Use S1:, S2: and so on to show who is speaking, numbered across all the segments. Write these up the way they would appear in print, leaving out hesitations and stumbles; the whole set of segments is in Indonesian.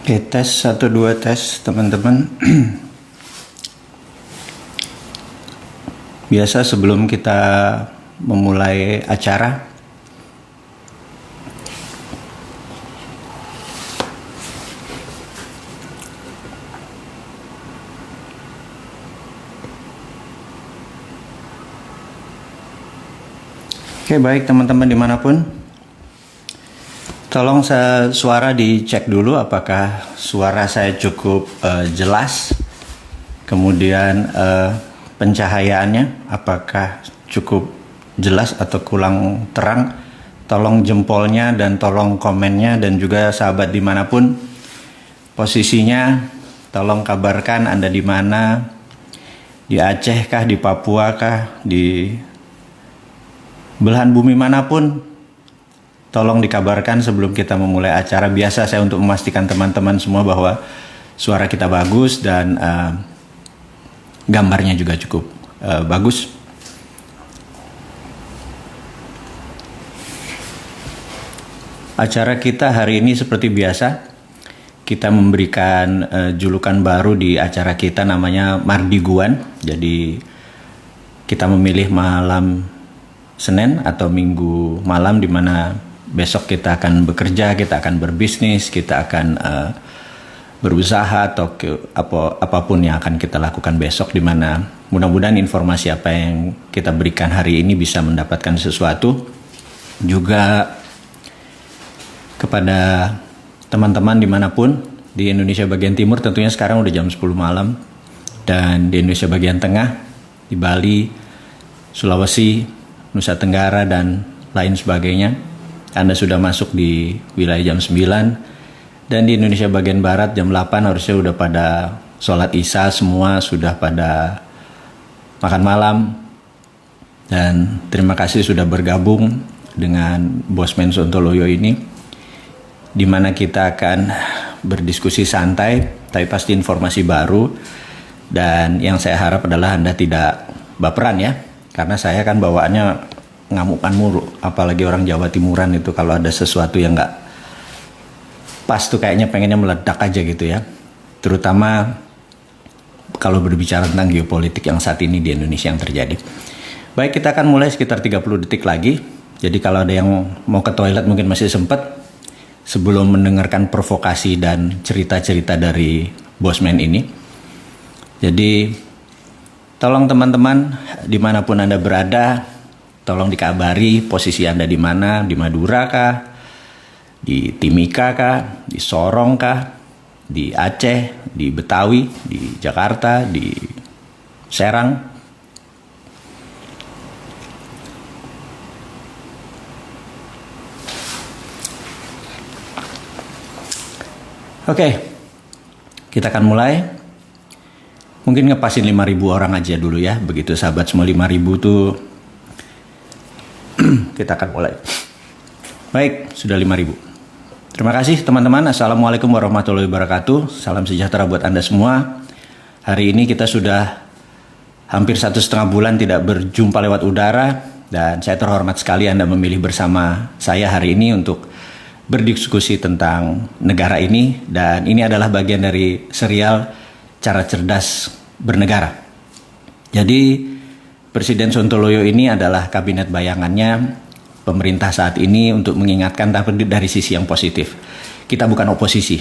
S1: Oke, tes 1 2 tes teman-teman. Biasa sebelum kita memulai acara, oke, baik teman-teman dimanapun, tolong suara dicek dulu apakah suara saya cukup jelas. Kemudian pencahayaannya apakah cukup jelas atau kurang terang. Tolong jempolnya dan tolong komennya, dan juga sahabat dimanapun posisinya, tolong kabarkan Anda di mana, di Aceh kah, di Papua kah, di belahan bumi manapun. Tolong dikabarkan sebelum kita memulai acara. Biasa saya untuk memastikan teman-teman semua bahwa suara kita bagus dan gambarnya juga cukup bagus. Acara kita hari ini seperti biasa, kita memberikan julukan baru di acara kita, namanya Mardiguan. Jadi kita memilih malam Senin atau Minggu malam, di mana besok kita akan bekerja, kita akan berbisnis, kita akan berusaha atau apapun yang akan kita lakukan besok, di mana mudah-mudahan informasi apa yang kita berikan hari ini bisa mendapatkan sesuatu. Juga kepada teman-teman dimanapun, di Indonesia bagian timur tentunya sekarang udah jam 10 malam, dan di Indonesia bagian tengah, di Bali, Sulawesi, Nusa Tenggara, dan lain sebagainya, Anda sudah masuk di wilayah jam 9. Dan di Indonesia bagian barat jam 8 harusnya udah pada sholat isya, semua sudah pada makan malam. Dan terima kasih sudah bergabung dengan Bosman Sontoloyo ini, di mana kita akan berdiskusi santai, tapi pasti informasi baru. Dan yang saya harap adalah Anda tidak baperan ya, karena saya kan bawaannya ngamukan mulu, apalagi orang Jawa Timuran itu kalau ada sesuatu yang nggak pas tuh kayaknya pengennya meledak aja gitu ya. Terutama kalau berbicara tentang geopolitik yang saat ini di Indonesia yang terjadi. Baik, kita akan mulai sekitar 30 detik lagi. Jadi kalau ada yang mau ke toilet mungkin masih sempat, sebelum mendengarkan provokasi dan cerita-cerita dari Bosman ini. Jadi tolong teman-teman dimanapun Anda berada, tolong dikabari posisi Anda di mana, di Madura kah, di Timika kah, di Sorong kah, di Aceh, di Betawi, di Jakarta, di Serang. Oke, kita akan mulai. Mungkin ngepasin 5.000 orang aja dulu ya. Begitu sahabat semua 5.000 tuh kita akan mulai. Baik, sudah 5.000. Terima kasih teman-teman. Assalamualaikum warahmatullahi wabarakatuh. Salam sejahtera buat Anda semua. Hari ini kita sudah hampir 1,5 bulan tidak berjumpa lewat udara, dan saya terhormat sekali Anda memilih bersama saya hari ini untuk berdiskusi tentang negara ini. Dan ini adalah bagian dari serial Cara Cerdas Bernegara. Jadi Presiden Sontoloyo ini adalah kabinet bayangannya pemerintah saat ini untuk mengingatkan, tapi dari sisi yang positif. Kita bukan oposisi.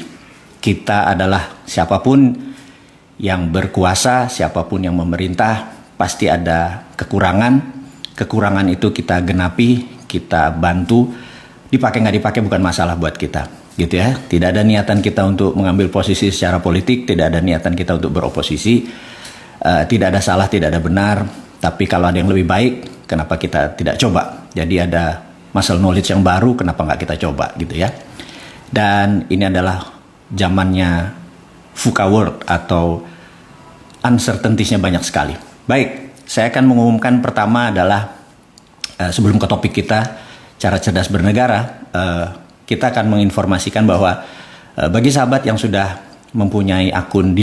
S1: Kita adalah siapapun yang berkuasa, siapapun yang memerintah, pasti ada kekurangan. Kekurangan itu kita genapi, kita bantu. Dipakai nggak dipakai bukan masalah buat kita, gitu ya. Tidak ada niatan kita untuk mengambil posisi secara politik, tidak ada niatan kita untuk beroposisi. Tidak ada salah, tidak ada benar. Tapi kalau ada yang lebih baik, kenapa kita tidak coba? Jadi ada muscle knowledge yang baru, kenapa nggak kita coba gitu ya. Dan ini adalah zamannya VUCA world atau uncertainties-nya banyak sekali. Baik, saya akan mengumumkan pertama adalah sebelum ke topik kita, Cara Cerdas Bernegara, kita akan menginformasikan bahwa bagi sahabat yang sudah mempunyai akun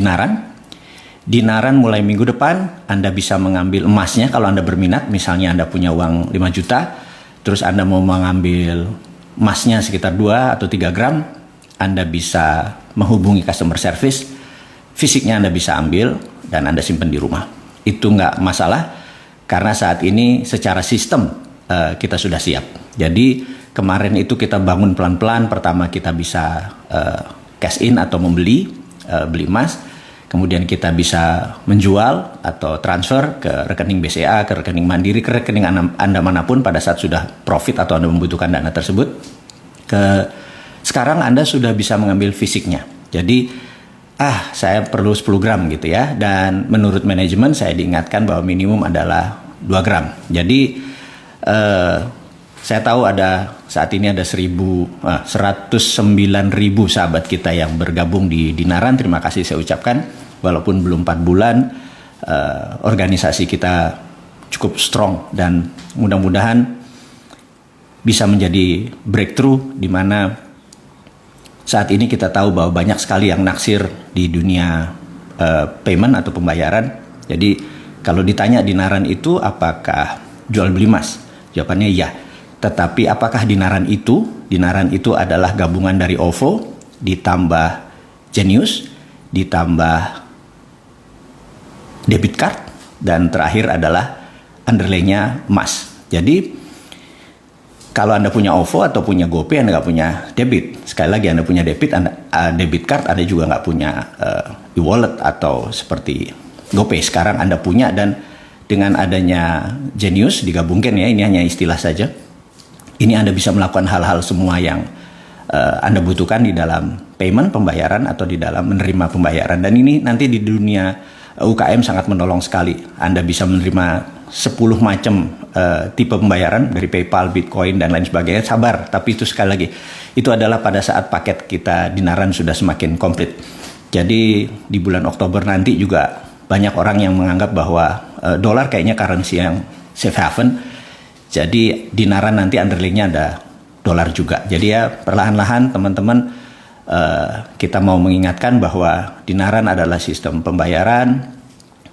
S1: Dinaran mulai minggu depan Anda bisa mengambil emasnya kalau Anda berminat. Misalnya Anda punya uang 5 juta, terus Anda mau mengambil emasnya sekitar 2 atau 3 gram, Anda bisa menghubungi customer service, fisiknya Anda bisa ambil dan Anda simpan di rumah. Itu nggak masalah karena saat ini secara sistem kita sudah siap. Jadi kemarin itu kita bangun pelan-pelan. Pertama kita bisa cash in atau beli emas. Kemudian kita bisa menjual atau transfer ke rekening BCA, ke rekening Mandiri, ke rekening Anda manapun pada saat sudah profit atau Anda membutuhkan dana tersebut. Sekarang Anda sudah bisa mengambil fisiknya. Jadi, saya perlu 10 gram gitu ya. Dan menurut manajemen saya diingatkan bahwa minimum adalah 2 gram. Jadi, saya tahu saat ini ada 109.000 sahabat kita yang bergabung di Dinaran. Terima kasih saya ucapkan. Walaupun belum 4 bulan, organisasi kita cukup strong dan mudah-mudahan bisa menjadi breakthrough di mana saat ini kita tahu bahwa banyak sekali yang naksir di dunia payment atau pembayaran. Jadi kalau ditanya Dinaran itu apakah jual beli emas? Jawabannya iya. Tetapi apakah Dinaran itu? Dinaran itu adalah gabungan dari OVO ditambah Genius ditambah debit card dan terakhir adalah underlay-nya emas. Jadi kalau Anda punya OVO atau punya GoPay, Anda nggak punya debit. Sekali lagi Anda punya debit card, Anda juga nggak punya e-wallet atau seperti GoPay. Sekarang Anda punya dan dengan adanya Genius digabungkan ya, ini hanya istilah saja. Ini Anda bisa melakukan hal-hal semua yang Anda butuhkan di dalam payment, pembayaran atau di dalam menerima pembayaran. Dan ini nanti di dunia UKM sangat menolong sekali. Anda bisa menerima 10 macam tipe pembayaran dari PayPal, Bitcoin dan lain sebagainya. Sabar, tapi itu sekali lagi itu adalah pada saat paket kita Dinaran sudah semakin komplit. Jadi di bulan Oktober nanti juga banyak orang yang menganggap bahwa dolar kayaknya currency yang safe haven. Jadi Dinaran nanti underlay-nya ada dolar juga. Jadi ya perlahan-lahan teman-teman kita mau mengingatkan bahwa Dinaran adalah sistem pembayaran.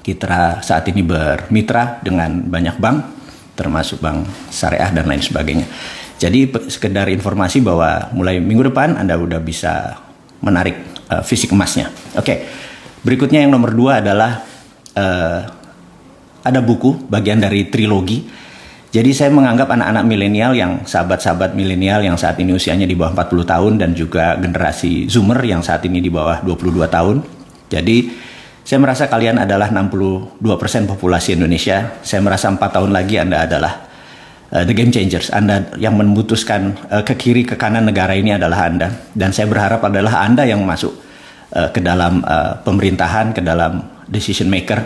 S1: Kita saat ini bermitra dengan banyak bank, termasuk bank syariah dan lain sebagainya. Jadi sekedar informasi bahwa mulai minggu depan Anda udah bisa menarik fisik emasnya. Oke, berikutnya yang nomor 2 adalah ada buku bagian dari trilogi. Jadi saya menganggap anak-anak milenial yang sahabat-sahabat milenial yang saat ini usianya di bawah 40 tahun dan juga generasi Zoomer yang saat ini di bawah 22 tahun. Jadi saya merasa kalian adalah 62% populasi Indonesia. Saya merasa 4 tahun lagi Anda adalah the game changers. Anda yang memutuskan ke kiri ke kanan negara ini adalah Anda. Dan saya berharap adalah Anda yang masuk ke dalam pemerintahan, ke dalam decision maker.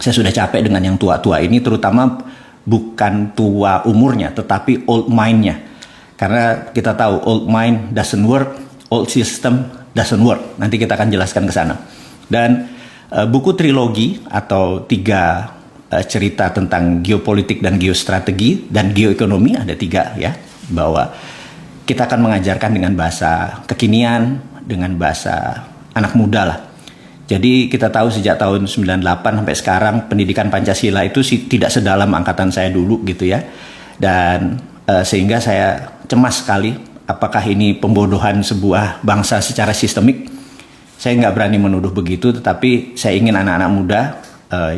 S1: Saya sudah capek dengan yang tua-tua ini, terutama bukan tua umurnya, tetapi old mind-nya. Karena kita tahu old mind doesn't work, old system doesn't work. Nanti kita akan jelaskan ke sana. Dan buku trilogi atau 3 cerita tentang geopolitik dan geostrategi dan geoekonomi, ada 3 ya, bahwa kita akan mengajarkan dengan bahasa kekinian, dengan bahasa anak muda lah. Jadi kita tahu sejak tahun 98 sampai sekarang pendidikan Pancasila itu tidak sedalam angkatan saya dulu gitu ya. Dan sehingga saya cemas sekali apakah ini pembodohan sebuah bangsa secara sistemik. Saya nggak berani menuduh begitu, tetapi saya ingin anak-anak muda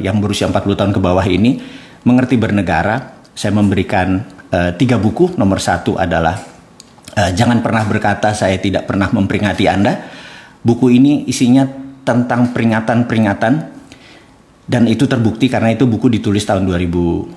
S1: yang berusia 40 tahun ke bawah ini mengerti bernegara. Saya memberikan 3 buku. Nomor 1 adalah Jangan Pernah Berkata Saya Tidak Pernah Memperingati Anda. Buku ini isinya tentang peringatan-peringatan dan itu terbukti karena itu buku ditulis tahun 2016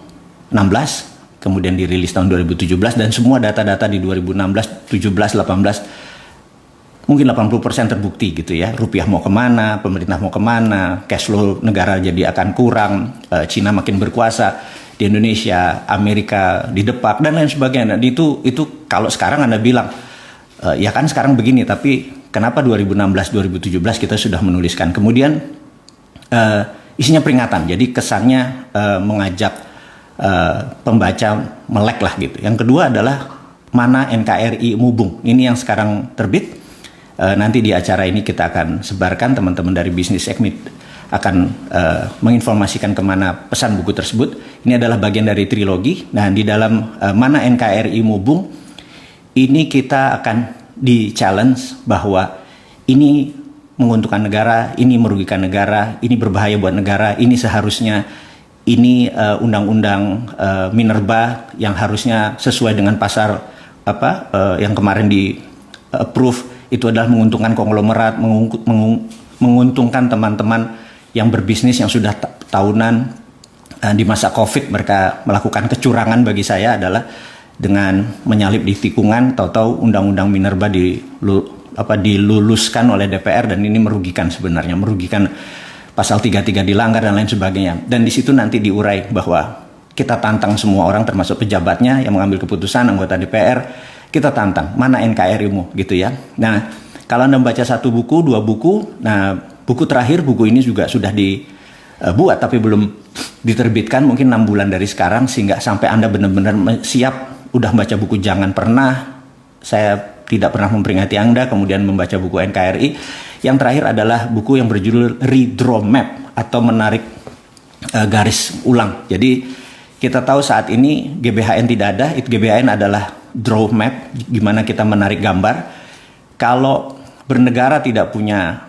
S1: kemudian dirilis tahun 2017 dan semua data-data di 2016, 17, 18 mungkin 80% terbukti gitu ya. Rupiah mau kemana, pemerintah mau kemana, cash flow negara jadi akan kurang, Cina makin berkuasa di Indonesia, Amerika didepak dan lain sebagainya. Itu kalau sekarang Anda bilang ya kan sekarang begini, tapi kenapa 2016-2017 kita sudah menuliskan. Kemudian isinya peringatan, jadi kesannya mengajak pembaca melek lah gitu. Yang kedua adalah Mana NKRI Mubung. Ini yang sekarang terbit. Nanti di acara ini kita akan sebarkan, teman-teman dari Bisnis Ekmit akan menginformasikan kemana pesan buku tersebut. Ini adalah bagian dari trilogi. Nah di dalam Mana NKRI Mubung ini kita akan di challenge bahwa ini menguntungkan negara, ini merugikan negara, ini berbahaya buat negara, ini seharusnya ini undang-undang minerba yang harusnya sesuai dengan pasar yang kemarin di approve, itu adalah menguntungkan konglomerat, menguntungkan teman-teman yang berbisnis yang sudah tahunan. Di masa COVID mereka melakukan kecurangan. Bagi saya adalah dengan menyalip di tikungan, tahu-tahu undang-undang minerba diluluskan oleh DPR, dan ini merugikan, sebenarnya merugikan. Pasal 33 dilanggar dan lain sebagainya. Dan di situ nanti diurai bahwa kita tantang semua orang, termasuk pejabatnya yang mengambil keputusan, anggota DPR, kita tantang mana NKRI-mu gitu ya. Nah, kalau Anda membaca 1 buku, 2 buku, nah buku terakhir, buku ini juga sudah dibuat tapi belum diterbitkan, mungkin 6 bulan dari sekarang, sehingga sampai Anda benar-benar siap udah baca buku Jangan Pernah, saya tidak pernah memperingati Anda, kemudian membaca buku NKRI. Yang terakhir adalah buku yang berjudul Redraw Map, atau menarik garis ulang. Jadi kita tahu saat ini GBHN tidak ada, GBHN adalah draw map, gimana kita menarik gambar. Kalau bernegara tidak punya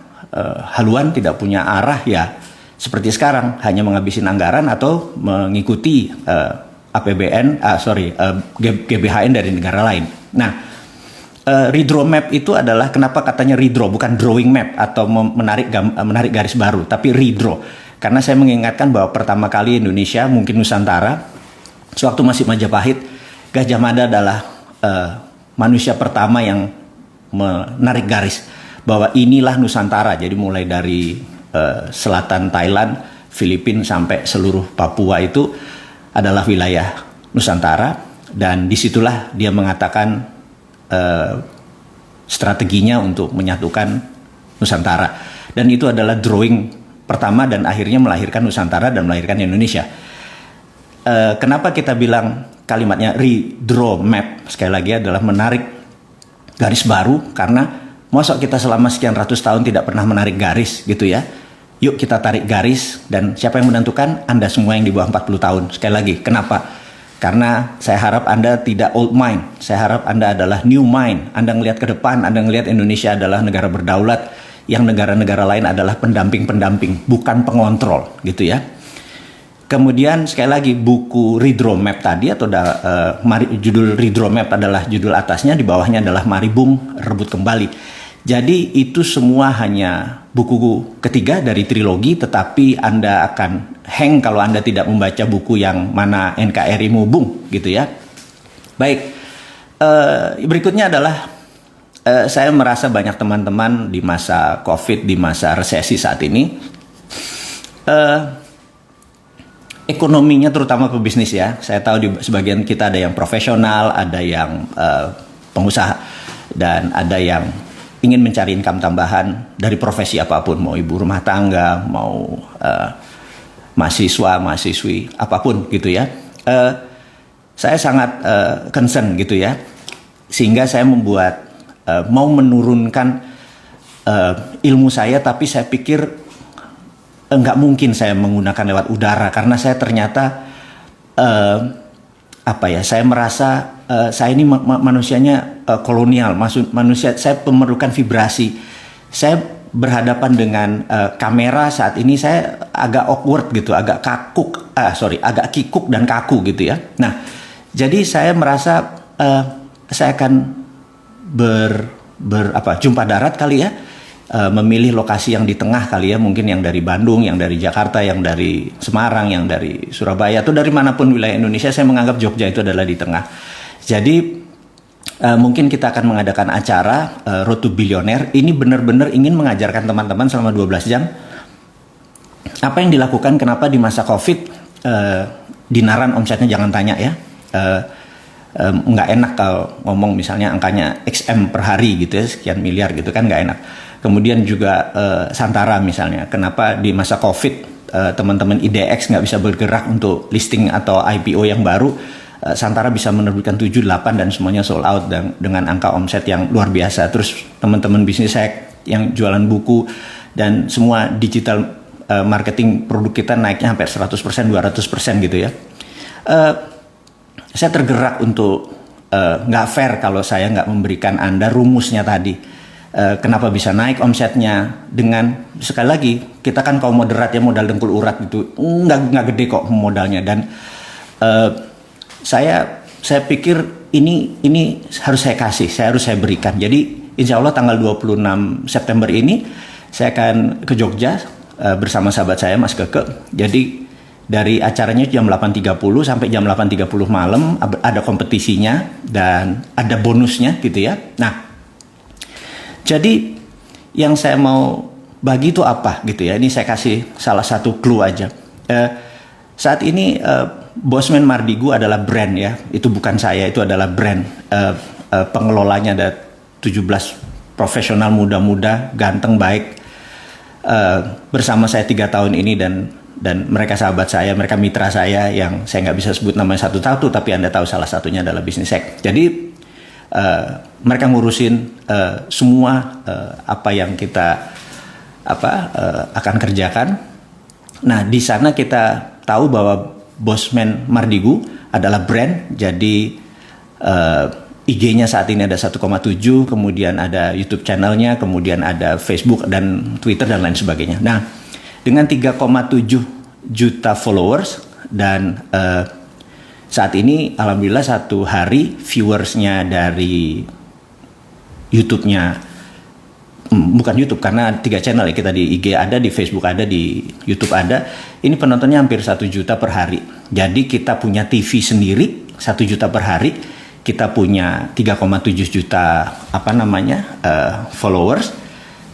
S1: haluan, tidak punya arah, ya seperti sekarang hanya menghabisin anggaran atau mengikuti GBHN dari negara lain. Nah, redraw map itu adalah, kenapa katanya redraw bukan drawing map atau menarik garis baru, tapi redraw. Karena saya mengingatkan bahwa pertama kali Indonesia, mungkin Nusantara, sewaktu masih Majapahit, Gajah Mada adalah manusia pertama yang menarik garis bahwa inilah Nusantara. Jadi mulai dari selatan Thailand, Filipina sampai seluruh Papua itu adalah wilayah Nusantara, dan disitulah dia mengatakan strateginya untuk menyatukan Nusantara, dan itu adalah drawing pertama dan akhirnya melahirkan Nusantara dan melahirkan Indonesia. Kenapa kita bilang kalimatnya redraw map, sekali lagi adalah menarik garis baru, karena masa kita selama sekian ratus tahun tidak pernah menarik garis gitu ya. Yuk kita tarik garis, dan siapa yang menentukan? Anda semua yang di bawah 40 tahun. Sekali lagi, kenapa? Karena saya harap Anda tidak old mind, saya harap Anda adalah new mind. Anda ngelihat ke depan, Anda ngelihat Indonesia adalah negara berdaulat, yang negara-negara lain adalah pendamping-pendamping, bukan pengontrol gitu ya. Kemudian sekali lagi, buku Redraw Map tadi, atau judul Redraw Map adalah judul atasnya, di bawahnya adalah Mari Bung Rebut Kembali. Jadi itu semua hanya buku ketiga dari trilogi, tetapi Anda akan hang kalau Anda tidak membaca buku yang mana NKRI-mu Bung gitu ya. Baik, berikutnya adalah saya merasa banyak teman-teman di masa COVID, di masa resesi saat ini, ekonominya terutama pebisnis ya. Saya tahu di sebagian kita ada yang profesional, ada yang pengusaha, dan ada yang ingin mencari income tambahan dari profesi apapun, mau ibu rumah tangga, mau mahasiswa, mahasiswi, apapun gitu ya. Saya sangat concern gitu ya, sehingga saya membuat mau menurunkan ilmu saya, tapi saya pikir nggak mungkin saya menggunakan lewat udara, karena saya ternyata saya merasa saya ini manusianya kolonial, manusia, saya memerlukan vibrasi. Saya berhadapan dengan kamera saat ini, saya agak awkward gitu, agak agak kikuk dan kaku gitu ya. Nah, jadi saya merasa saya akan jumpa darat kali ya, memilih lokasi yang di tengah kali ya, mungkin yang dari Bandung, yang dari Jakarta, yang dari Semarang, yang dari Surabaya, atau dari manapun wilayah Indonesia. Saya menganggap Jogja itu adalah di tengah. Jadi mungkin kita akan mengadakan acara Road to Billionaire. Ini benar-benar ingin mengajarkan teman-teman selama 12 jam apa yang dilakukan, kenapa di masa COVID dinaran omsetnya jangan tanya ya. Nggak enak kalau ngomong misalnya angkanya XM per hari gitu ya, sekian miliar gitu kan, nggak enak. Kemudian juga Santara misalnya, kenapa di masa COVID teman-teman IDX nggak bisa bergerak untuk listing atau IPO yang baru, Santara bisa menerbitkan 7, 8 dan semuanya sold out dan dengan angka omset yang luar biasa. Terus teman-teman bisnis saya yang jualan buku dan semua digital marketing produk kita naiknya hampir 100%, 200% gitu ya. Saya tergerak untuk nggak fair kalau saya nggak memberikan Anda rumusnya tadi. Kenapa bisa naik omsetnya dengan, sekali lagi, kita kan kaum moderat ya, modal dengkul urat gitu, nggak gede kok modalnya. Dan saya pikir ini harus harus saya berikan. Jadi insya Allah tanggal 26 September ini saya akan ke Jogja bersama sahabat saya Mas Keke. Jadi dari acaranya jam 8.30 sampai jam 8.30 malam ada kompetisinya dan ada bonusnya gitu ya. Nah, jadi yang saya mau bagi itu apa gitu ya. Ini saya kasih salah satu clue aja. Saat ini Bosman Mardigu adalah brand ya. Itu bukan saya, itu adalah brand. Pengelolanya ada 17 profesional muda-muda, ganteng, baik. Bersama saya 3 tahun ini dan mereka sahabat saya, mereka mitra saya yang saya nggak bisa sebut namanya satu-satu, tapi Anda tahu salah satunya adalah Bisnis Hack. Jadi mereka ngurusin semua apa yang kita akan kerjakan. Nah, di sana kita tahu bahwa Bosman Mardigu adalah brand. Jadi IG-nya saat ini ada 1,7, kemudian ada YouTube channelnya, kemudian ada Facebook dan Twitter dan lain sebagainya. Nah, dengan 3,7 juta followers dan saat ini alhamdulillah satu hari viewersnya dari YouTube-nya, bukan YouTube karena 3 channel ya, kita di IG ada, di Facebook ada, di YouTube ada. Ini penontonnya hampir 1 juta per hari. Jadi kita punya TV sendiri 1 juta per hari. Kita punya 3,7 juta followers,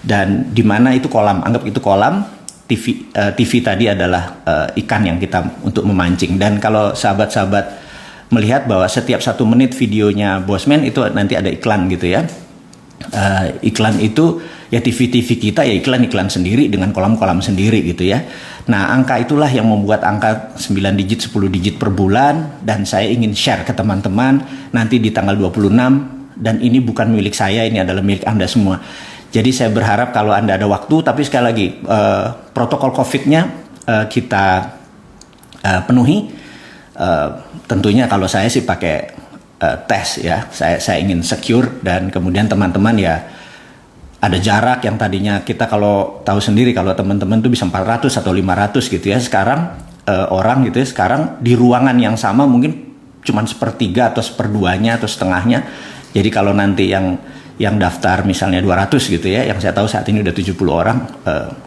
S1: dan di mana itu kolam, anggap itu kolam. TV tadi adalah ikan yang kita untuk memancing. Dan kalau sahabat-sahabat melihat bahwa setiap 1 menit videonya Bosman itu nanti ada iklan gitu ya. Iklan itu ya TV kita ya iklan sendiri dengan kolam-kolam sendiri gitu ya. Nah, angka itulah yang membuat angka 9 digit 10 digit per bulan, dan saya ingin share ke teman-teman nanti di tanggal 26, dan ini bukan milik saya, ini adalah milik Anda semua. Jadi saya berharap kalau Anda ada waktu, tapi sekali lagi protokol COVID-nya kita penuhi. Tentunya kalau saya sih pakai tes ya, saya ingin secure, dan kemudian teman-teman ya ada jarak yang tadinya kita kalau tahu sendiri kalau teman-teman tuh bisa 400 atau 500 gitu ya, sekarang orang gitu ya, sekarang di ruangan yang sama mungkin cuma 1/3 atau 1/2 atau setengahnya. Jadi kalau nanti yang daftar misalnya 200 gitu ya, yang saya tahu saat ini udah 70 orang,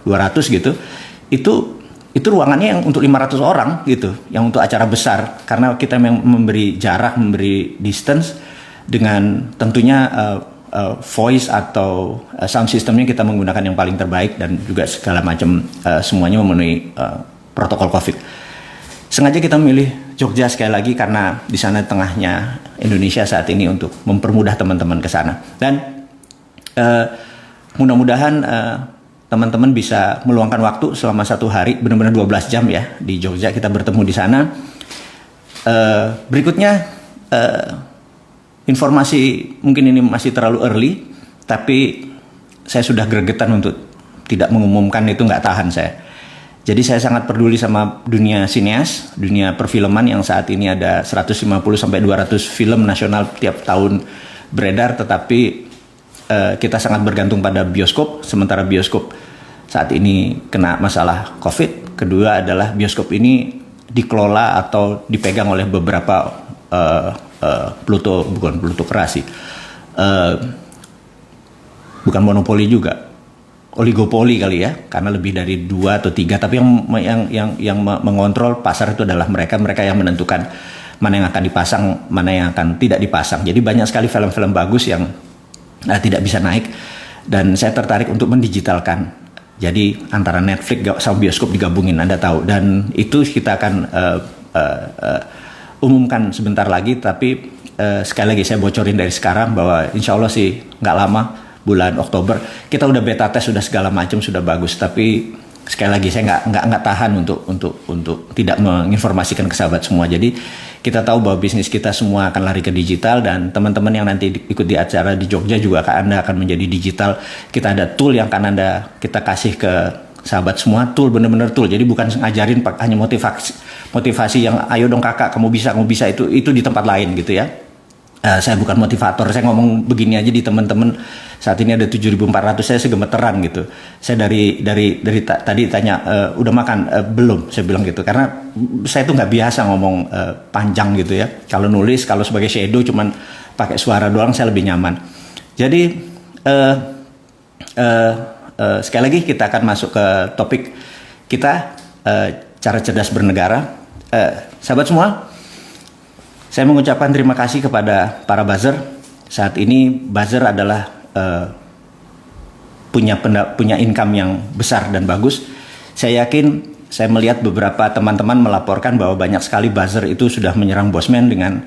S1: 200 gitu, itu ruangannya yang untuk 500 orang gitu, yang untuk acara besar, karena kita memang memberi jarak, memberi distance, dengan tentunya voice atau sound systemnya kita menggunakan yang paling terbaik, dan juga segala macam semuanya memenuhi protokol COVID. Sengaja kita memilih Jogja sekali lagi karena di sana tengahnya Indonesia saat ini, untuk mempermudah teman-teman ke sana. Dan mudah-mudahan teman-teman bisa meluangkan waktu selama 1 hari, benar-benar 12 jam ya di Jogja, kita bertemu di sana. Berikutnya informasi, mungkin ini masih terlalu early, tapi saya sudah gregetan untuk tidak mengumumkan, itu nggak tahan saya. Jadi saya sangat peduli sama dunia sineas, dunia perfilman yang saat ini ada 150 sampai 200 film nasional tiap tahun beredar, tetapi kita sangat bergantung pada bioskop, sementara bioskop saat ini kena masalah COVID. Kedua adalah bioskop ini dikelola atau dipegang oleh beberapa bukan plutokrasi, bukan monopoli juga, oligopoli kali ya, karena lebih dari 2 atau 3, tapi yang mengontrol pasar itu adalah mereka yang menentukan mana yang akan dipasang, mana yang akan tidak dipasang. Jadi banyak sekali film-film bagus yang tidak bisa naik, dan saya tertarik untuk mendigitalkan. Jadi antara Netflix sama bioskop digabungin, Anda tahu, dan itu kita akan umumkan sebentar lagi. Tapi sekali lagi saya bocorin dari sekarang bahwa insya Allah sih nggak lama, bulan Oktober kita udah beta test, sudah segala macam, sudah bagus. Tapi sekali lagi saya nggak tahan untuk tidak menginformasikan ke sahabat semua. Jadi kita tahu bahwa bisnis kita semua akan lari ke digital, dan teman-teman yang nanti ikut di acara di Jogja juga Anda akan menjadi digital. Kita ada tool yang akan kita kasih ke sahabat semua, tool, bener-bener tool. Jadi bukan ngajarin hanya motivasi yang ayo dong kakak kamu bisa itu di tempat lain gitu ya. Saya bukan motivator, saya ngomong begini aja di teman-teman. Saat ini ada 7.400, saya segemeteran gitu. Saya dari tadi tanya, udah makan? Belum, saya bilang gitu. Karena saya tuh nggak biasa ngomong panjang gitu ya. Kalau nulis, kalau sebagai shadow cuman pakai suara doang, saya lebih nyaman. Jadi sekali lagi kita akan masuk ke topik kita, cara cerdas bernegara. Sahabat semua, saya mengucapkan terima kasih kepada para buzzer. Saat ini buzzer adalah punya income yang besar dan bagus. Saya yakin, saya melihat beberapa teman-teman melaporkan bahwa banyak sekali buzzer itu sudah menyerang Bosman dengan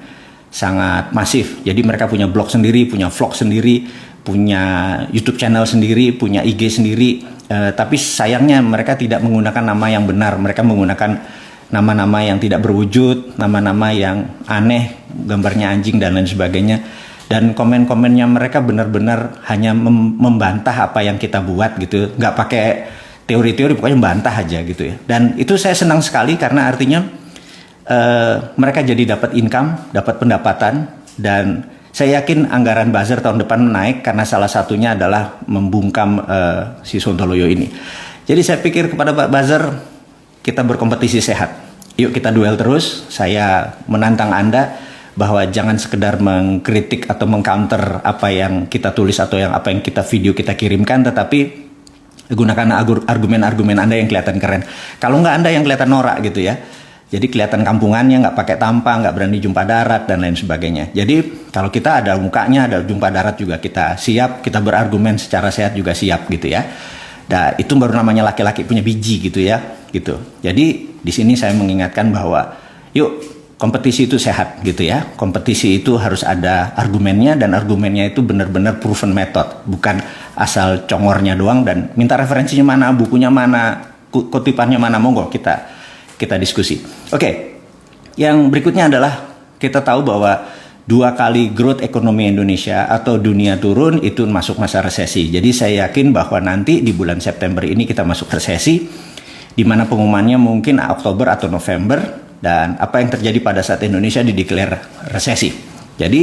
S1: sangat masif. Jadi mereka punya blog sendiri, punya vlog sendiri, punya YouTube channel sendiri, punya IG sendiri. Tapi sayangnya mereka tidak menggunakan nama yang benar. Mereka menggunakan nama-nama yang tidak berwujud, nama-nama yang aneh, gambarnya anjing dan lain sebagainya. Dan komen-komennya mereka benar-benar hanya membantah apa yang kita buat gitu, nggak pakai teori-teori, pokoknya membantah aja gitu ya. Dan itu saya senang sekali karena artinya mereka jadi dapat income, dapat pendapatan, dan saya yakin anggaran buzzer tahun depan naik karena salah satunya adalah membungkam si Sontoloyo ini. Jadi saya pikir kepada Pak Buzzer, kita berkompetisi sehat. Yuk kita duel terus. Saya menantang Anda bahwa jangan sekedar mengkritik atau mengcounter apa yang kita tulis atau apa yang kita video kita kirimkan, tetapi gunakan argumen-argumen Anda yang kelihatan keren. Kalau nggak Anda yang kelihatan norak gitu ya. Jadi kelihatan kampungannya, nggak pakai tampang, nggak berani jumpa darat dan lain sebagainya. Jadi kalau kita ada mukanya, ada jumpa darat juga kita siap, kita berargumen secara sehat juga siap gitu ya. Nah, itu baru namanya laki-laki punya biji gitu ya, gitu. Jadi di sini saya mengingatkan bahwa yuk kompetisi itu sehat gitu ya. Kompetisi itu harus ada argumennya dan argumennya itu benar-benar proven method, bukan asal congornya doang dan minta referensinya mana, bukunya mana, kutipannya mana, monggo kita diskusi. Oke. Yang berikutnya adalah kita tahu bahwa 2 kali growth ekonomi Indonesia atau dunia turun itu masuk masa resesi. Jadi saya yakin bahwa nanti di bulan September ini kita masuk resesi, di mana pengumumannya mungkin Oktober atau November, dan apa yang terjadi pada saat Indonesia dideklar resesi. Jadi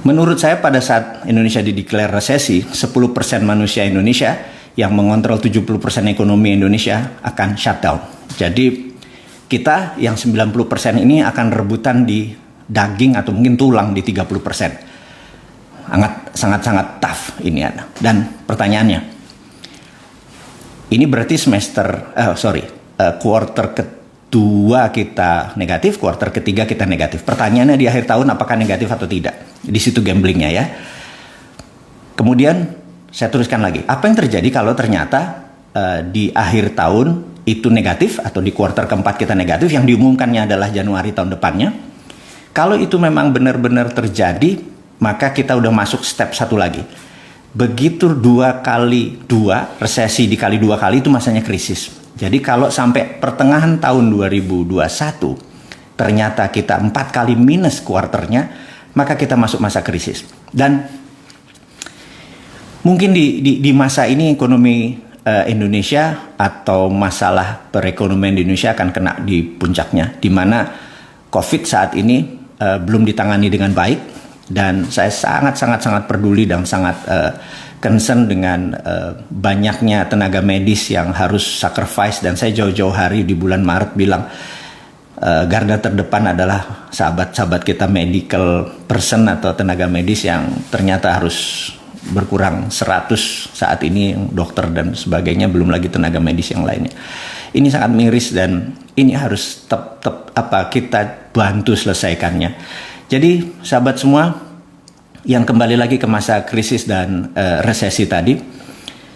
S1: menurut saya pada saat Indonesia dideklar resesi, 10% manusia Indonesia yang mengontrol 70% ekonomi Indonesia akan shutdown. Jadi kita yang 90% ini akan rebutan di daging atau mungkin tulang di 30%. Sangat-sangat tough ini ada. Dan pertanyaannya, ini berarti quarter kedua kita negatif, quarter ketiga kita negatif. Pertanyaannya di akhir tahun apakah negatif atau tidak? Di situ gamblingnya ya. Kemudian saya teruskan lagi, apa yang terjadi kalau ternyata di akhir tahun itu negatif atau di kuartal keempat kita negatif, yang diumumkannya adalah Januari tahun depannya. Kalau itu memang benar-benar terjadi, maka kita udah masuk step satu lagi. Begitu 2 kali 2, resesi dikali 2 kali itu masanya krisis. Jadi kalau sampai pertengahan tahun 2021 ternyata kita 4 kali minus kuarternya, maka kita masuk masa krisis. Dan mungkin di masa ini ekonomi Indonesia atau masalah perekonomian di Indonesia akan kena di puncaknya, di mana COVID saat ini belum ditangani dengan baik, dan saya sangat peduli dan sangat concern dengan banyaknya tenaga medis yang harus sacrifice. Dan saya jauh-jauh hari di bulan Maret bilang garda terdepan adalah sahabat-sahabat kita medical person atau tenaga medis yang ternyata harus berkurang 100 saat ini, dokter dan sebagainya, belum lagi tenaga medis yang lainnya. Ini sangat miris dan ini harus kita bantu selesaikannya. Jadi sahabat semua yang kembali lagi ke masa krisis dan resesi tadi,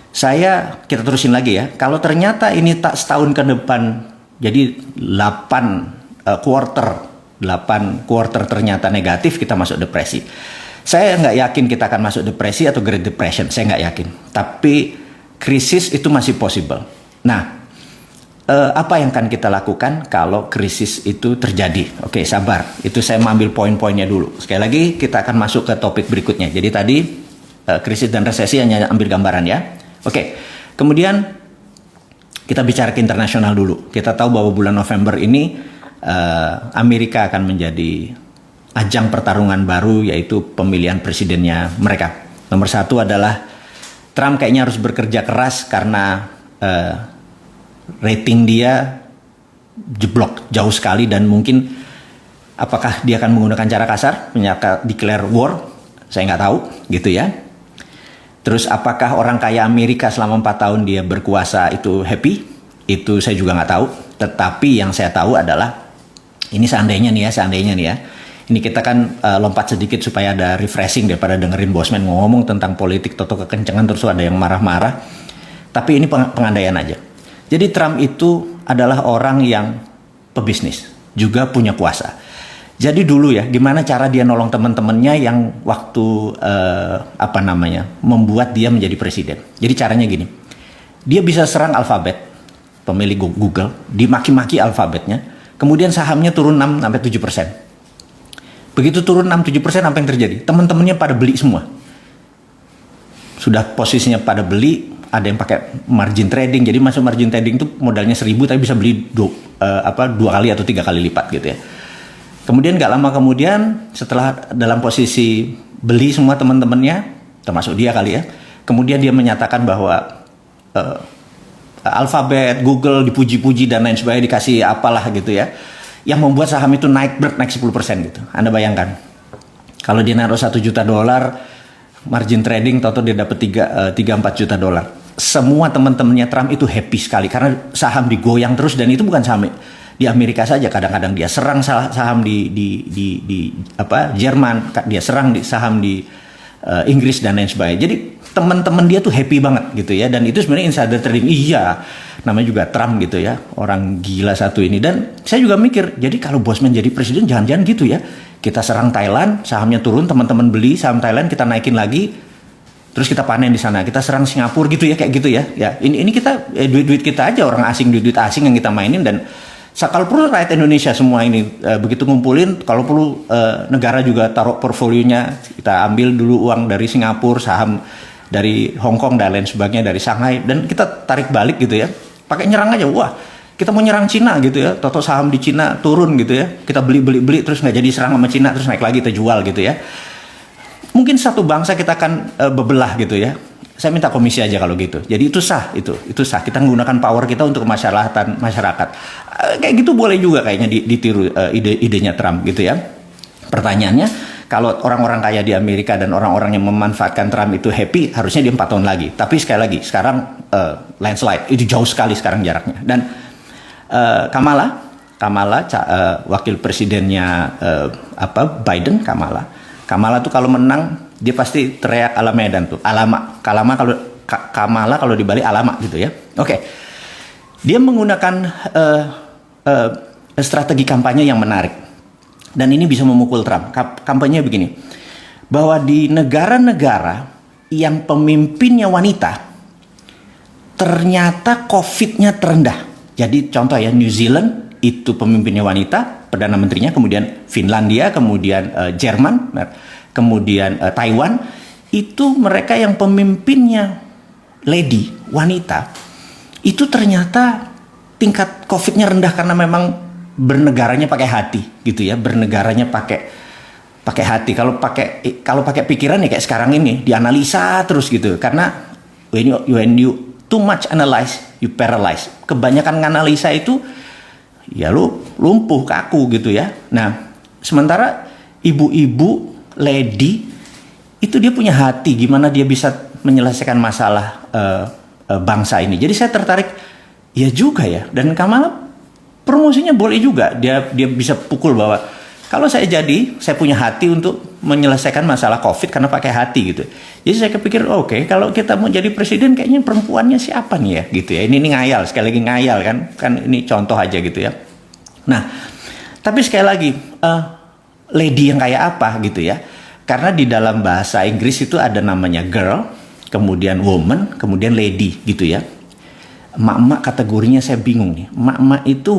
S1: kita terusin lagi ya. Kalau ternyata ini tak setahun ke depan jadi 8 quarter ternyata negatif, kita masuk depresi. Saya nggak yakin kita akan masuk depresi atau Great Depression, saya nggak yakin. Tapi krisis itu masih possible. Nah, apa yang akan kita lakukan kalau krisis itu terjadi? Oke, sabar. Itu saya mengambil poin-poinnya dulu. Sekali lagi kita akan masuk ke topik berikutnya. Jadi tadi krisis dan resesi hanya ambil gambaran ya. Oke, kemudian kita bicara ke internasional dulu. Kita tahu bahwa bulan November ini Amerika akan menjadi ajang pertarungan baru, yaitu pemilihan presidennya mereka. Nomor satu adalah Trump kayaknya harus bekerja keras karena rating dia jeblok jauh sekali, dan mungkin apakah dia akan menggunakan cara kasar, declare war, saya nggak tahu gitu ya. Terus apakah orang kaya Amerika selama 4 tahun dia berkuasa itu happy? Itu saya juga nggak tahu. Tetapi yang saya tahu adalah, ini seandainya nih ya, ini kita kan lompat sedikit supaya ada refreshing daripada dengerin Bosman ngomong tentang politik toto kekencengan terus ada yang marah-marah. Tapi ini pengandaian aja. Jadi Trump itu adalah orang yang pebisnis, juga punya kuasa. Jadi dulu ya, gimana cara dia nolong teman-temannya yang waktu membuat dia menjadi presiden. Jadi caranya gini, dia bisa serang Alphabet, pemilik Google, dimaki-maki Alphabetnya, kemudian sahamnya turun 6-7%. Begitu turun 6-7%, apa yang terjadi? Teman-temannya pada beli semua. Sudah posisinya pada beli, ada yang pakai margin trading. Jadi masuk margin trading itu modalnya 1.000 tapi bisa beli 2 kali atau 3 kali lipat gitu ya. Kemudian gak lama kemudian, setelah dalam posisi beli semua teman-temannya, termasuk dia kali ya, kemudian dia menyatakan bahwa Alphabet, Google dipuji-puji dan lain sebagainya, dikasih apalah gitu ya, yang membuat saham itu naik 10% gitu. Anda bayangkan, kalau dia naruh $1 juta, margin trading atau dia dapat 3-4 juta dolar. Semua teman-temannya Trump itu happy sekali karena saham digoyang terus, dan itu bukan saham di Amerika saja, kadang-kadang dia serang saham di Jerman, dia serang saham di Inggris dan lain sebagainya. Jadi teman-teman dia tuh happy banget gitu ya, dan itu sebenarnya insider trading. Iya, namanya juga Trump gitu ya, orang gila satu ini. Dan saya juga mikir, jadi kalau Bosman jadi presiden jangan-jangan gitu ya, kita serang Thailand, sahamnya turun, teman-teman beli saham Thailand, kita naikin lagi, terus kita panen di sana. Kita serang Singapura gitu ya, kayak gitu ya. Ya, ini kita duit-duit kita aja, orang asing, duit-duit asing yang kita mainin. Dan kalau perlu rakyat Indonesia semua ini begitu ngumpulin, kalau perlu negara juga taruh portfolionya, kita ambil dulu uang dari Singapura, saham dari Hong Kong dan lain sebagainya, dari Shanghai, dan kita tarik balik gitu ya, pakai nyerang aja. Wah, kita mau nyerang Cina gitu ya, toto saham di Cina turun gitu ya, kita beli terus nggak jadi serang sama Cina, terus naik lagi kita jual gitu ya. Mungkin satu bangsa kita akan bebelah gitu ya. Saya minta komisi aja kalau gitu. Jadi itu sah, itu sah. Kita menggunakan power kita untuk kemaslahatan masyarakat. Kayak gitu boleh juga kayaknya ditiru idenya Trump gitu ya. Pertanyaannya, kalau orang-orang kaya di Amerika dan orang-orang yang memanfaatkan Trump itu happy, harusnya dia 4 tahun lagi. Tapi sekali lagi, sekarang landslide, itu jauh sekali sekarang jaraknya. Dan Kamala, wakil presidennya Biden, Kamala tuh kalau menang, dia pasti teriak ala Medan tuh, Kamala kalau dibalik alama gitu ya. Oke. Dia menggunakan strategi kampanye yang menarik. Dan ini bisa memukul Trump. Kampanye begini, bahwa di negara-negara yang pemimpinnya wanita, ternyata COVID-nya terendah. Jadi contoh ya, New Zealand itu pemimpinnya wanita, Perdana Menterinya, kemudian Finlandia, kemudian Jerman, kemudian Taiwan, itu mereka yang pemimpinnya lady, wanita, itu ternyata tingkat COVID-nya rendah karena memang bernegaranya pakai hati gitu ya, bernegaranya pakai hati. Kalau pakai pikiran ya kayak sekarang ini dianalisa terus gitu, karena when you too much analyze, you paralyze. Kebanyakan nganalisa itu ya lu lumpuh, kaku gitu ya. Nah, sementara ibu-ibu lady itu dia punya hati, gimana dia bisa menyelesaikan masalah bangsa ini. Jadi saya tertarik ya juga ya. Dan Kamala promosinya boleh juga, dia bisa pukul bahwa kalau saya punya hati untuk menyelesaikan masalah COVID karena pakai hati gitu. Jadi saya kepikir oke, kalau kita mau jadi presiden kayaknya perempuannya siapa nih ya gitu ya. Ini ngayal, sekali lagi ngayal kan ini contoh aja gitu ya. Nah, tapi sekali lagi lady yang kayak apa gitu ya. Karena di dalam bahasa Inggris itu ada namanya girl, kemudian woman, kemudian lady gitu ya. Emak-emak kategorinya saya bingung nih. Emak-emak itu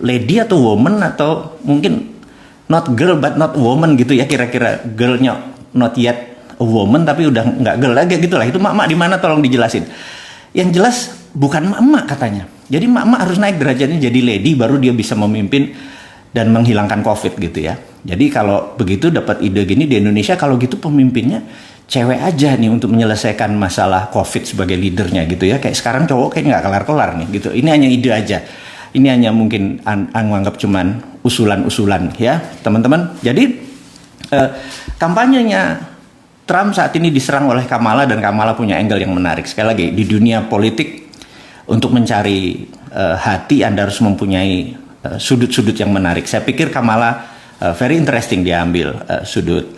S1: lady atau woman, atau mungkin not girl but not woman gitu ya, kira-kira girlnya not yet a woman tapi udah nggak girl lagi gitu lah. Itu emak-emak di mana, tolong dijelasin. Yang jelas bukan emak-emak katanya. Jadi emak-emak harus naik derajatnya jadi lady baru dia bisa memimpin dan menghilangkan COVID gitu ya. Jadi kalau begitu dapat ide gini di Indonesia, kalau gitu pemimpinnya cewek aja nih untuk menyelesaikan masalah COVID sebagai leadernya gitu ya. Kayak sekarang cowok kayak nggak kelar-kelar nih gitu. Ini hanya ide aja. Ini hanya mungkin anggap cuman usulan-usulan ya teman-teman. Jadi kampanyenya Trump saat ini diserang oleh Kamala dan Kamala punya angle yang menarik. Sekali lagi di dunia politik untuk mencari hati Anda harus mempunyai sudut-sudut yang menarik. Saya pikir Kamala very interesting dia ambil sudut